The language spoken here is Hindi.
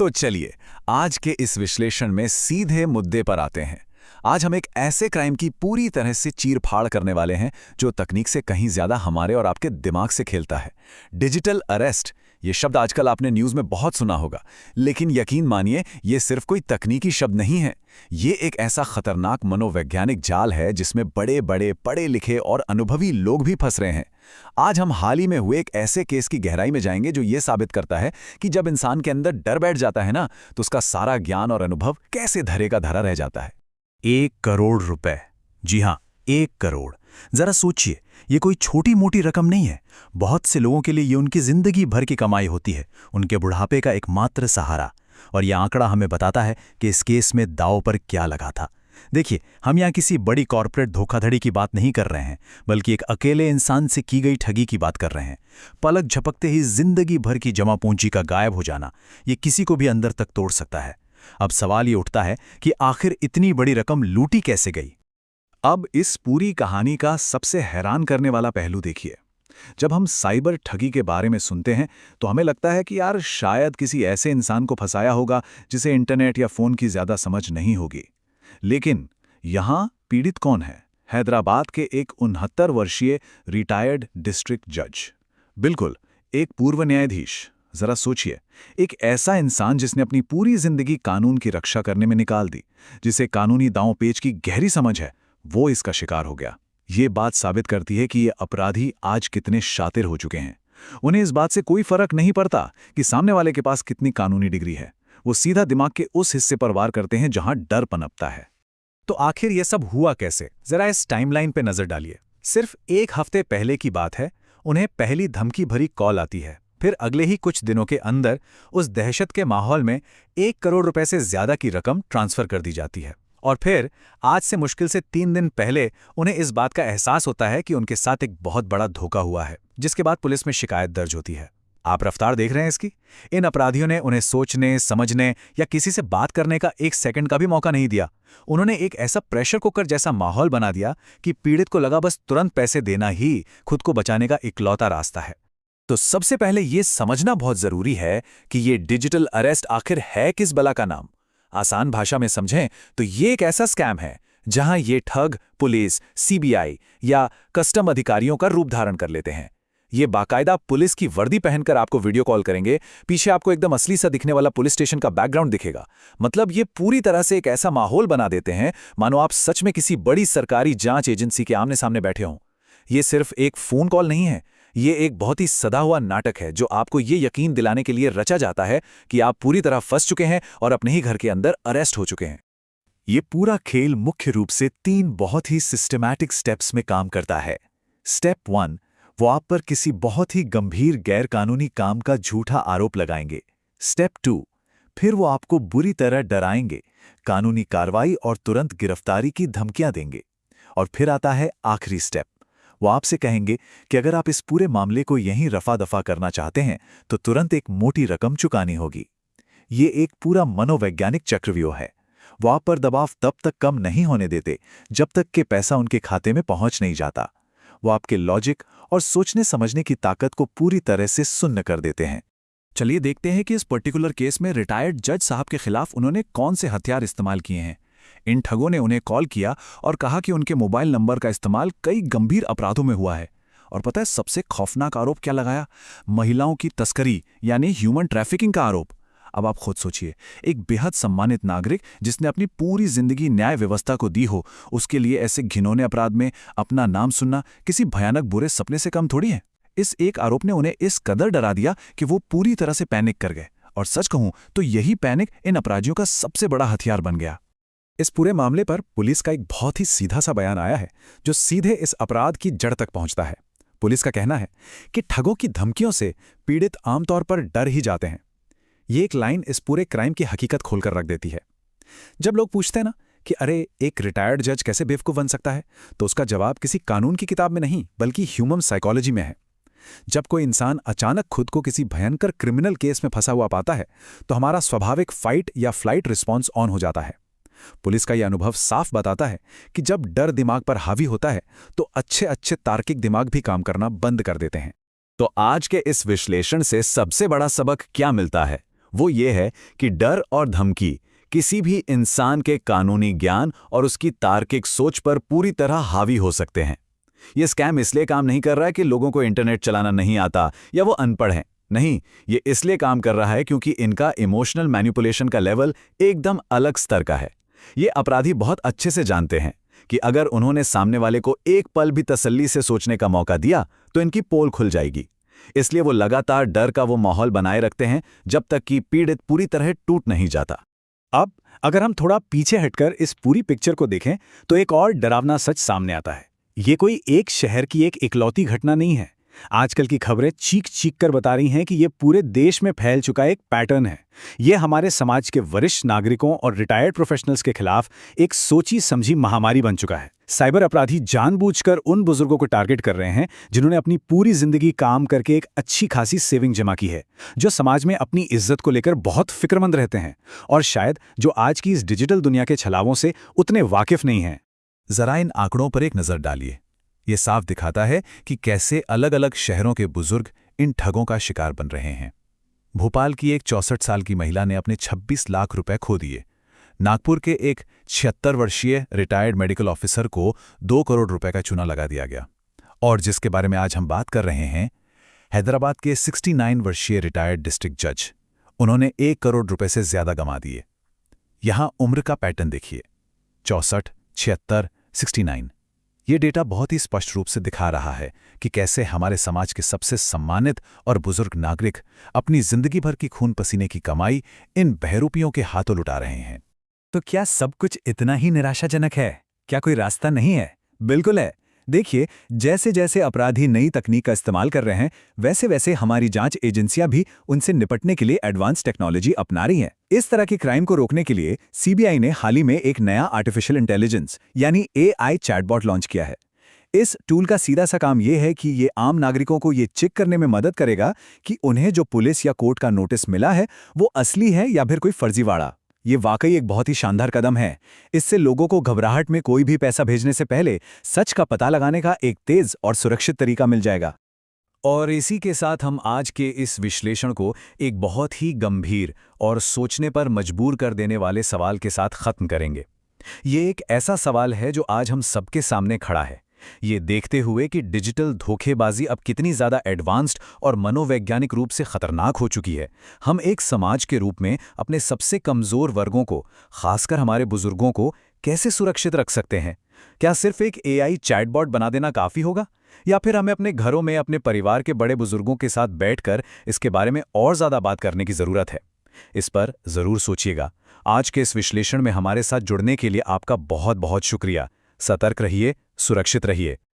तो चलिए आज के इस विश्लेषण में सीधे मुद्दे पर आते हैं। आज हम एक ऐसे क्राइम की पूरी तरह से चीर-फाड़ करने वाले हैं जो तकनीक से कहीं ज्यादा हमारे और आपके दिमाग से खेलता है। डिजिटल अरेस्ट, ये शब्द आजकल आपने न्यूज़ में बहुत सुना होगा, लेकिन यकीन मानिए ये सिर्फ कोई तकनीकी शब्द नहीं है। ये एक ऐसा खतरनाक मनोवैज्ञानिक जाल है जिसमें बड़े-बड़े पढ़े लिखे और अनुभवी लोग भी फंस रहे हैं। आज हम हाल ही में हुए एक ऐसे केस की गहराई में जाएंगे जो ये साबित करता है कि जब इंसान के अंदर डर बैठ जाता है ना, तो उसका सारा ज्ञान और अनुभव कैसे धरे का धरा रह जाता है। 1 करोड़ रुपए। जी हां, 1 करोड़। जरा सोचिए, ये कोई छोटी मोटी रकम नहीं है। बहुत से लोगों के लिए ये उनकी जिंदगी भर की कमाई होती है, उनके बुढ़ापे का एकमात्र सहारा। और यह आंकड़ा हमें बताता है कि इस केस में दांव पर क्या लगा था। देखिए, हम यहाँ किसी बड़ी कॉर्पोरेट धोखाधड़ी की बात नहीं कर रहे हैं, बल्कि एक अकेले इंसान से की गई ठगी की बात कर रहे हैं। पलक झपकते ही जिंदगी भर की जमा पूंजी का गायब हो जाना, ये किसी को भी अंदर तक तोड़ सकता है। अब सवाल ये उठता है कि आखिर इतनी बड़ी रकम लूटी कैसे गई। अब इस पूरी कहानी का सबसे हैरान करने वाला पहलू देखिए। जब हम साइबर ठगी के बारे में सुनते हैं तो हमें लगता है कि यार शायद किसी ऐसे इंसान को फंसाया होगा जिसे इंटरनेट या फोन की ज्यादा समझ नहीं होगी। लेकिन यहां पीड़ित कौन है? हैदराबाद के एक 69 वर्षीय रिटायर्ड डिस्ट्रिक्ट जज। बिल्कुल, एक पूर्व न्यायाधीश। जरा सोचिए, एक ऐसा इंसान जिसने अपनी पूरी जिंदगी कानून की रक्षा करने में निकाल दी, जिसे कानूनी दांव पेच की गहरी समझ है, वो इसका शिकार हो गया। ये बात साबित करती है कि ये अपराधी आज कितने शातिर हो चुके हैं। उन्हें इस बात से कोई फर्क नहीं पड़ता कि सामने वाले के पास कितनी कानूनी डिग्री है। वो सीधा दिमाग के उस हिस्से पर वार करते हैं जहां डर पनपता है। तो आखिर ये सब हुआ कैसे? जरा इस टाइमलाइन पे नजर डालिए। सिर्फ 1 हफ्ते पहले की बात है, उन्हें पहली धमकी भरी कॉल आती है। फिर अगले ही कुछ दिनों के अंदर उस दहशत के माहौल में 1 करोड़ रुपए से ज्यादा की रकम ट्रांसफर कर दी जाती है। और फिर आज से मुश्किल से 3 दिन पहले उन्हें इस बात का एहसास होता है कि उनके साथ एक बहुत बड़ा धोखा हुआ है, जिसके बाद पुलिस में शिकायत दर्ज होती है। आप रफ्तार देख रहे हैं इसकी? इन अपराधियों ने उन्हें सोचने, समझने या किसी से बात करने का 1 सेकंड का भी मौका नहीं दिया। उन्होंने एक ऐसा प्रेशर कुकर जैसा माहौल बना दिया कि पीड़ित को लगा बस तुरंत पैसे देना ही खुद को बचाने का इकलौता रास्ता है। तो सबसे पहले ये समझना बहुत जरूरी है कि ये डिजिटल अरेस्ट आखिर है किस बला का नाम। आसान भाषा में समझें तो ये एक ऐसा स्कैम है जहां ये ठग पुलिस, सीबीआई या कस्टम अधिकारियों का रूप धारण कर लेते हैं। ये बाकायदा पुलिस की वर्दी पहनकर आपको वीडियो कॉल करेंगे, पीछे आपको एकदम असली सा दिखने वाला पुलिस स्टेशन का बैकग्राउंड दिखेगा। मतलब ये पूरी तरह से एक ऐसा माहौल बना देते हैं मानो आप सच में किसी बड़ी सरकारी जांच एजेंसी के आमने सामने बैठे हों। ये सिर्फ एक फोन कॉल नहीं है, ये एक बहुत ही सदा हुआ नाटक है जो आपको ये यकीन दिलाने के लिए रचा जाता है कि आप पूरी तरह फंस चुके हैं और अपने ही घर के अंदर अरेस्ट हो चुके हैं। ये पूरा खेल मुख्य रूप से 3 बहुत ही सिस्टमैटिक स्टेप्स में काम करता है। स्टेप 1, वो आप पर किसी बहुत ही गंभीर गैरकानूनी काम का झूठा आरोप लगाएंगे। स्टेप 2, फिर वो आपको बुरी तरह डराएंगे, कानूनी कार्रवाई और तुरंत गिरफ्तारी की धमकियां देंगे। और फिर आता है आखिरी स्टेप, वो आपसे कहेंगे कि अगर आप इस पूरे मामले को यहीं रफा दफा करना चाहते हैं तो तुरंत एक मोटी रकम चुकानी होगी। ये एक पूरा मनोवैज्ञानिक चक्रव्यूह है। वो आप पर दबाव तब तक कम नहीं होने देते जब तक कि पैसा उनके खाते में पहुंच नहीं जाता। वो आपके लॉजिक और सोचने समझने की ताकत को पूरी तरह से सुन्न कर देते हैं। चलिए देखते हैं कि इस पर्टिकुलर केस में रिटायर्ड जज साहब के खिलाफ उन्होंने कौन से हथियार इस्तेमाल किए हैं। इन ठगों ने उन्हें कॉल किया और कहा कि उनके मोबाइल नंबर का इस्तेमाल कई गंभीर अपराधों में हुआ है। और पता है सबसे खौफनाक आरोप क्या लगाया? महिलाओं की तस्करी यानी ह्यूमन ट्रैफिकिंग का आरोप। अब आप खुद सोचिए, एक बेहद सम्मानित नागरिक जिसने अपनी पूरी जिंदगी न्याय व्यवस्था को दी हो, उसके लिए ऐसे घिनौने अपराध में अपना नाम सुनना किसी भयानक बुरे सपने से कम थोड़ी है। इस एक आरोप ने उन्हें इस कदर डरा दिया कि वो पूरी तरह से पैनिक कर गए। और सच कहूं तो यही पैनिक इन अपराधियों का सबसे बड़ा हथियार बन गया। इस पूरे मामले पर पुलिस का एक बहुत ही सीधा सा बयान आया है जो सीधे इस अपराध की जड़ तक पहुंचता है। पुलिस का कहना है कि ठगों की धमकियों से पीड़ित आमतौर पर डर ही जाते हैं। ये एक लाइन इस पूरे क्राइम की हकीकत खोलकर रख देती है। जब लोग पूछते हैं ना कि अरे एक रिटायर्ड जज कैसे बेवकूफ बन सकता है, तो उसका जवाब किसी कानून की किताब में नहीं बल्कि ह्यूमन साइकोलॉजी में है। जब कोई इंसान अचानक खुद को किसी भयंकर क्रिमिनल केस में फंसा हुआ पाता है तो हमारा स्वाभाविक फाइट या फ्लाइट रिस्पॉन्स ऑन हो जाता है। पुलिस का यह अनुभव साफ बताता है कि जब डर दिमाग पर हावी होता है तो अच्छे अच्छे तार्किक दिमाग भी काम करना बंद कर देते हैं। तो आज के इस विश्लेषण से सबसे बड़ा सबक क्या मिलता है? वो ये है कि डर और धमकी किसी भी इंसान के कानूनी ज्ञान और उसकी तार्किक सोच पर पूरी तरह हावी हो सकते हैं। ये स्कैम इसलिए काम नहीं कर रहा है कि लोगों को इंटरनेट चलाना नहीं आता या वो अनपढ़ हैं। नहीं, ये इसलिए काम कर रहा है क्योंकि इनका इमोशनल मैनिपुलेशन का लेवल एकदम अलग स्तर का है। ये अपराधी बहुत अच्छे से जानते हैं कि अगर उन्होंने सामने वाले को एक पल भी तसल्ली से सोचने का मौका दिया तो इनकी पोल खुल जाएगी। इसलिए वो लगातार डर का वो माहौल बनाए रखते हैं जब तक कि पीड़ित पूरी तरह टूट नहीं जाता। अब अगर हम थोड़ा पीछे हटकर इस पूरी पिक्चर को देखें तो एक और डरावना सच सामने आता है। ये कोई एक शहर की एक इकलौती घटना नहीं है। आजकल की खबरें चीख चीख कर बता रही हैं कि ये पूरे देश में फैल चुका एक पैटर्न है। ये हमारे समाज के वरिष्ठ नागरिकों और रिटायर्ड प्रोफेशनल्स के खिलाफ एक सोची समझी महामारी बन चुका है। साइबर अपराधी जानबूझकर उन बुजुर्गों को टारगेट कर रहे हैं जिन्होंने अपनी पूरी जिंदगी काम करके एक अच्छी खासी सेविंग जमा की है, जो समाज में अपनी इज्जत को लेकर बहुत फिक्रमंद रहते हैं और शायद जो आज की इस डिजिटल दुनिया के छलावों से उतने वाकिफ नहीं हैं। जरा इन आंकड़ों पर एक नजर डालिए। ये साफ दिखाता है कि कैसे अलग अलग शहरों के बुजुर्ग इन ठगों का शिकार बन रहे हैं। भोपाल की एक 64 साल की महिला ने अपने 26 लाख रुपए खो दिए। नागपुर के एक 76 वर्षीय रिटायर्ड मेडिकल ऑफिसर को 2 करोड़ रुपए का चूना लगा दिया गया। और जिसके बारे में आज हम बात कर रहे हैं, हैदराबाद के 69 वर्षीय रिटायर्ड डिस्ट्रिक्ट जज, उन्होंने 1 करोड़ रुपए से ज्यादा गंवा दिए। यहां उम्र का पैटर्न देखिए, 64, 76, 69। ये डेटा बहुत ही स्पष्ट रूप से दिखा रहा है कि कैसे हमारे समाज के सबसे सम्मानित और बुजुर्ग नागरिक अपनी जिंदगी भर की खून पसीने की कमाई इन बहरूपियों के हाथों लुटा रहे हैं। तो क्या सब कुछ इतना ही निराशाजनक है? क्या कोई रास्ता नहीं है? बिल्कुल है। देखिए, जैसे जैसे अपराधी नई तकनीक का इस्तेमाल कर रहे हैं, वैसे वैसे हमारी जांच एजेंसियां भी उनसे निपटने के लिए एडवांस टेक्नोलॉजी अपना रही हैं। इस तरह के क्राइम को रोकने के लिए सीबीआई ने हाल ही में एक नया आर्टिफिशियल इंटेलिजेंस यानी एआई चैटबॉट लॉन्च किया है। इस टूल का सीधा सा काम यह है कि ये आम नागरिकों को ये चेक करने में मदद करेगा कि उन्हें जो पुलिस या कोर्ट का नोटिस मिला है वो असली है या फिर कोई फर्जीवाड़ा। ये वाकई एक बहुत ही शानदार कदम है। इससे लोगों को घबराहट में कोई भी पैसा भेजने से पहले सच का पता लगाने का एक तेज और सुरक्षित तरीका मिल जाएगा। और इसी के साथ हम आज के इस विश्लेषण को एक बहुत ही गंभीर और सोचने पर मजबूर कर देने वाले सवाल के साथ खत्म करेंगे। ये एक ऐसा सवाल है जो आज हम सबके सामने खड़ा है। ये देखते हुए कि डिजिटल धोखेबाजी अब कितनी ज़्यादा एडवांस्ड और मनोवैज्ञानिक रूप से खतरनाक हो चुकी है, हम एक समाज के रूप में अपने सबसे कमज़ोर वर्गों को, खासकर हमारे बुजुर्गों को, कैसे सुरक्षित रख सकते हैं? क्या सिर्फ एक एआई चैटबॉट बना देना काफ़ी होगा, या फिर हमें अपने घरों में अपने परिवार के बड़े बुजुर्गों के साथ बैठकर इसके बारे में और ज़्यादा बात करने की ज़रूरत है? इस पर ज़रूर सोचिएगा। आज के इस विश्लेषण में हमारे साथ जुड़ने के लिए आपका बहुत बहुत शुक्रिया। सतर्क रहिए, सुरक्षित रहिए।